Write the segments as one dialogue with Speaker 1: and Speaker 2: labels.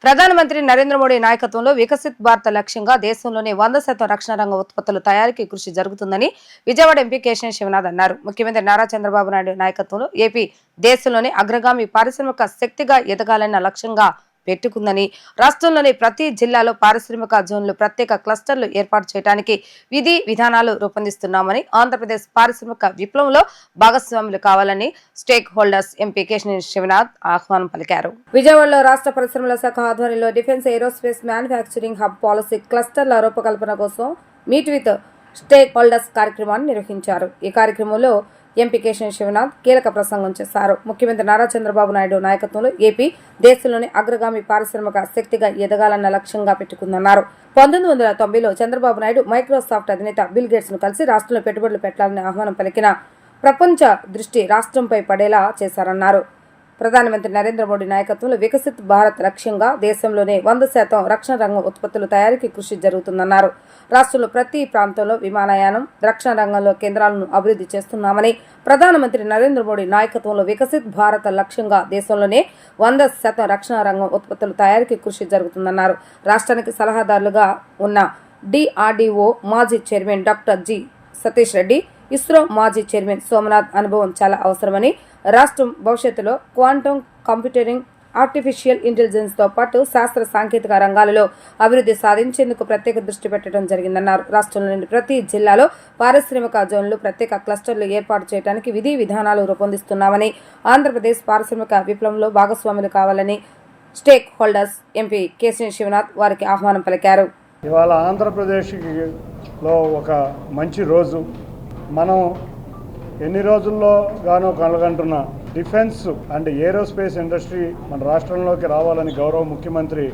Speaker 1: ప్రధానమంత్రి నరేంద్ర మోడీ నాయకత్వంలో వికసిత్ భారత్ లక్ష్యంగా దేశంలోనే 100% రక్షణ రంగ ఉత్పత్తుల తయారీకి కృషి జరుగుతుందని విజయవాడ ఎంపీ కేశినేని శివనాథ్ అన్నారు. ముఖ్యమంత్రి నారా చంద్రబాబు నాయుడు నాయకత్వంలో ఏపీ దేశంలోనే అగ్రగామి పారిశ్రామిక శక్తిగా ఎదగాలన్న లక్ష్యంగా పెట్టుకుందని, రాష్ట్రంలోని ప్రతి జిల్లాలో పారిశ్రామిక జోన్లు, ప్రత్యేక క్లస్టర్లు ఏర్పాటు చేయడానికి విధి విధానాలు రూపొందిస్తున్నామని, ఆంధ్రప్రదేశ్ పారిశ్రామిక విప్లవంలో భాగస్వాములు కావాలని stake holders MP Kesineni Sivanath ఆహ్వానం పలికారు. విజయవాడలో రాష్ట్ర పరిశ్రమల శాఖ ఆధ్వర్యంలో defence aerospace manufacturing hub policy క్లస్టర్ల రూపకల్పన కోసం మీట్ విత్ స్టేక్ హోల్డర్స్ కార్యక్రమాన్ని నిర్వహించారు. ఈ కార్యక్రమంలో ఎంపీ కేశినేని శివనాథ్ కీలక ప్రసంగం చేశారు. ముఖ్యమంత్రి నారా చంద్రబాబు నాయుడు నాయకత్వంలో ఏపీ దేశంలోని అగ్రగామి పారిశ్రామిక శక్తిగా ఎదగాలన్న లక్ష్యంగా పెట్టుకుందన్నారు. 1990లో చంద్రబాబు నాయుడు మైక్రోసాఫ్ట్ అధినేత బిల్ గేట్స్ ను కలిసి రాష్ట్రంలో పెట్టుబడులు పెట్టాలని ఆహ్వానం పలికిన ప్రపంచ దృష్టి రాష్ట్రంపై పడేలా చేశారన్నారు. ప్రధానమంత్రి నరేంద్ర మోడీ నాయకత్వంలో వికసిత్ భారత్ లక్ష్యంగా దేశంలోనే 100% రక్షణ రంగం ఉత్పత్తుల తయారీకి కృషి జరుగుతుందన్నారు. రాష్ట్రంలో ప్రతి ప్రాంతంలో విమానయానం, రక్షణ రంగంలో కేంద్రాలను అభివృద్ధి చేస్తున్నామని, ప్రధానమంత్రి నరేంద్ర మోడీ నాయకత్వంలో వికసిత్ భారత్ లక్ష్యంగా దేశంలోనే 100% రక్షణ రంగం ఉత్పత్తుల తయారీకి కృషి జరుగుతుందన్నారు. రాష్ట్రానికి సలహాదారులుగా ఉన్న డిఆర్డీఓ మాజీ chairman doctor G Satish Reddy, ISRO మాజీ చైర్మన్ సోమనాథ్ అనుభవం చాలా అవసరమని, రాష్ట్రం భవిష్యత్తులో క్వాంటమ్ కంప్యూటరింగ్, ఆర్టిఫిషియల్ ఇంటెలిజెన్స్ తో పాటు శాస్త్ర సాంకేతిక రంగాలలో అభివృద్ధి సాధించేందుకు ప్రత్యేక దృష్టి పెట్టడం జరిగిందన్నారు. రాష్ట్రంలోని ప్రతి జిల్లాలో పారిశ్రామిక జోన్లు, ప్రత్యేక క్లస్టర్లు ఏర్పాటు చేయడానికి విధి విధానాలు రూపొందిస్తున్నామని, ఆంధ్రప్రదేశ్ పారిశ్రామిక విప్లవంలో భాగస్వాములు కావాలని stake holders MP Kesineni Sivanath వారికి ఆహ్వానం పలికారు.
Speaker 2: ఇవాళ ఆంధ్రప్రదేశ్లో ఒక మంచి రోజు. మనం ఎన్ని రోజుల్లో గానో కలగంటున్న డిఫెన్స్ అండ్ ఏరోస్పేస్ ఇండస్ట్రీ మన రాష్ట్రంలోకి రావాలని గౌరవ ముఖ్యమంత్రి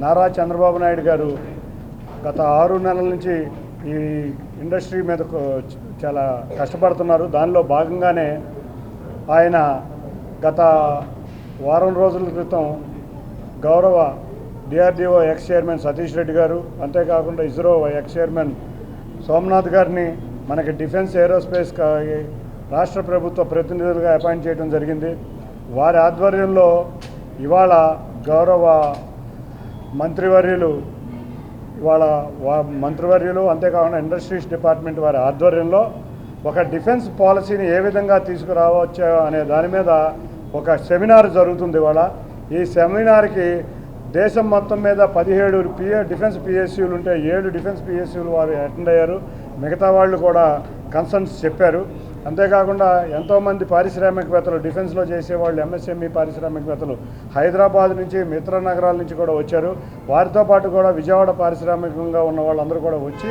Speaker 2: నారా చంద్రబాబు నాయుడు గారు గత 6 నెలల నుంచి ఈ ఇండస్ట్రీ మీద చాలా కష్టపడుతున్నారు. దానిలో భాగంగానే ఆయన గత వారం రోజుల క్రితం గౌరవ DRDO X chairman Satish Reddy గారు, అంతేకాకుండా ఇస్రో ఎక్స్ చైర్మన్ సోమనాథ్ గారిని మనకి డిఫెన్స్ ఏరోస్పేస్ రాష్ట్ర ప్రభుత్వ ప్రతినిధులుగా అపాయింట్ చేయడం జరిగింది. వారి ఆధ్వర్యంలో ఇవాళ గౌరవ మంత్రివర్యులు అంతేకాకుండా ఇండస్ట్రీస్ డిపార్ట్మెంట్ వారి ఆధ్వర్యంలో ఒక డిఫెన్స్ పాలసీని ఏ విధంగా తీసుకురావచ్చో అనే దాని మీద ఒక సెమినార్ జరుగుతుంది. ఇవాళ ఈ సెమినార్కి దేశం మొత్తం మీద 17 డిఫెన్స్ పిఎస్యూలు ఉంటే 7 డిఫెన్స్ పిఎస్యూలు వారు అటెండ్ అయ్యారు. మిగతా వాళ్ళు కూడా కన్సర్న్స్ చెప్పారు. అంతేకాకుండా ఎంతోమంది పారిశ్రామికవేత్తలు, డిఫెన్స్లో చేసేవాళ్ళు, ఎంఎస్ఎంఈ పారిశ్రామికవేత్తలు హైదరాబాద్ నుంచి, మిత్ర నగరాల నుంచి కూడా వచ్చారు. వారితో పాటు కూడా విజయవాడ పారిశ్రామికంగా ఉన్న వాళ్ళందరూ కూడా వచ్చి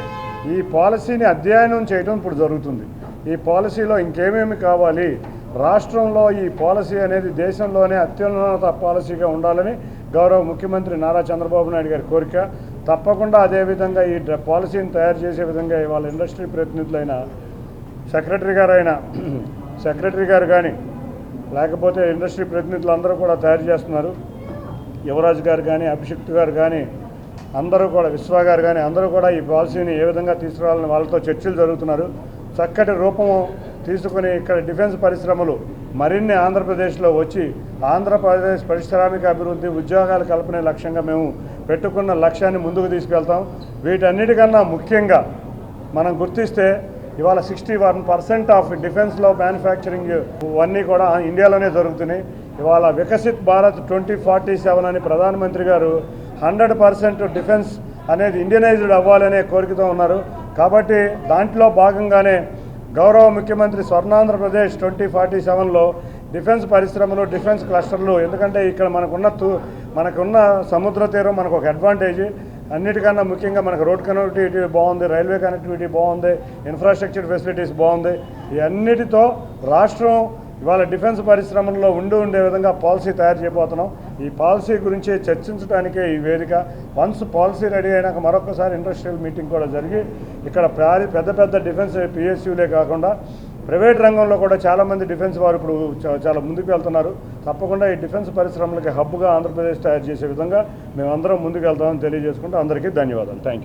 Speaker 2: ఈ పాలసీని అధ్యయనం చేయడం ఇప్పుడు జరుగుతుంది. ఈ పాలసీలో ఇంకేమేమి కావాలి, రాష్ట్రంలో ఈ పాలసీ అనేది దేశంలోనే అత్యున్నత పాలసీగా ఉండాలని గౌరవ ముఖ్యమంత్రి నారా చంద్రబాబు నాయుడు గారి కోరిక. తప్పకుండా అదేవిధంగా ఈ పాలసీని తయారు చేసే విధంగా ఇవాళ ఇండస్ట్రీ ప్రతినిధులైన సెక్రటరీ గారు కానీ, లేకపోతే ఇండస్ట్రీ ప్రతినిధులు అందరూ కూడా తయారు చేస్తున్నారు. యువరాజ్ గారు కానీ, అభిషిక్త్ గారు కానీ, అందరూ కూడా, విశ్వ గారు కానీ, అందరూ కూడా ఈ పాలసీని ఏ విధంగా తీసుకురావాలని వాళ్ళతో చర్చలు జరుగుతున్నారు. చక్కటి రూపము తీసుకుని ఇక్కడ డిఫెన్స్ పరిశ్రమలు మరిన్ని ఆంధ్రప్రదేశ్లో వచ్చి ఆంధ్రప్రదేశ్ పారిశ్రామిక అభివృద్ధి, ఉద్యోగాల కల్పనే లక్ష్యంగా మేము పెట్టుకున్న లక్ష్యాన్ని ముందుకు తీసుకెళ్తాం. వీటన్నిటికన్నా ముఖ్యంగా మనం గుర్తిస్తే ఇవాళ 61% ఆఫ్ డిఫెన్స్లో మ్యానుఫ్యాక్చరింగ్ అన్నీ కూడా ఇండియాలోనే జరుగుతున్నాయి. ఇవాళ వికసిత్ భారత్ 2047 అని ప్రధానమంత్రి గారు 100% డిఫెన్స్ అనేది ఇండియనైజ్డ్ అవ్వాలనే కోరికతో ఉన్నారు. కాబట్టి దాంట్లో భాగంగానే గౌరవ ముఖ్యమంత్రి స్వర్ణాంధ్రప్రదేశ్ 2047లో డిఫెన్స్ పరిశ్రమలు, డిఫెన్స్ క్లస్టర్లు, ఎందుకంటే ఇక్కడ మనకున్న సముద్ర తీరం మనకు ఒక అడ్వాంటేజ్. అన్నిటికన్నా ముఖ్యంగా మనకు రోడ్ కనెక్టివిటీ బాగుంది, రైల్వే కనెక్టివిటీ బాగుంది, ఇన్ఫ్రాస్ట్రక్చర్ ఫెసిలిటీస్ బాగుంది. ఈ అన్నిటితో రాష్ట్రం ఇవాళ డిఫెన్స్ పరిశ్రమల్లో ఉండే విధంగా పాలసీ తయారు చేయబోతున్నాం. ఈ పాలసీ గురించి చర్చించడానికే ఈ వేదిక. వన్స్ పాలసీ రెడీ అయినాక మరొకసారి ఇండస్ట్రియల్ మీటింగ్ కూడా జరిగి ఇక్కడ పెద్ద డిఫెన్స్ పిఎస్యూలే కాకుండా ప్రైవేట్ రంగంలో కూడా చాలామంది డిఫెన్స్ వారు ఇప్పుడు చాలా ముందుకు వెళ్తున్నారు. తప్పకుండా ఈ డిఫెన్స్ పరిశ్రమలకి హబ్గా ఆంధ్రప్రదేశ్ తయారు చేసే విధంగా మేమందరం ముందుకు వెళ్తామని తెలియజేసుకుంటూ అందరికీ ధన్యవాదాలు. Thank you.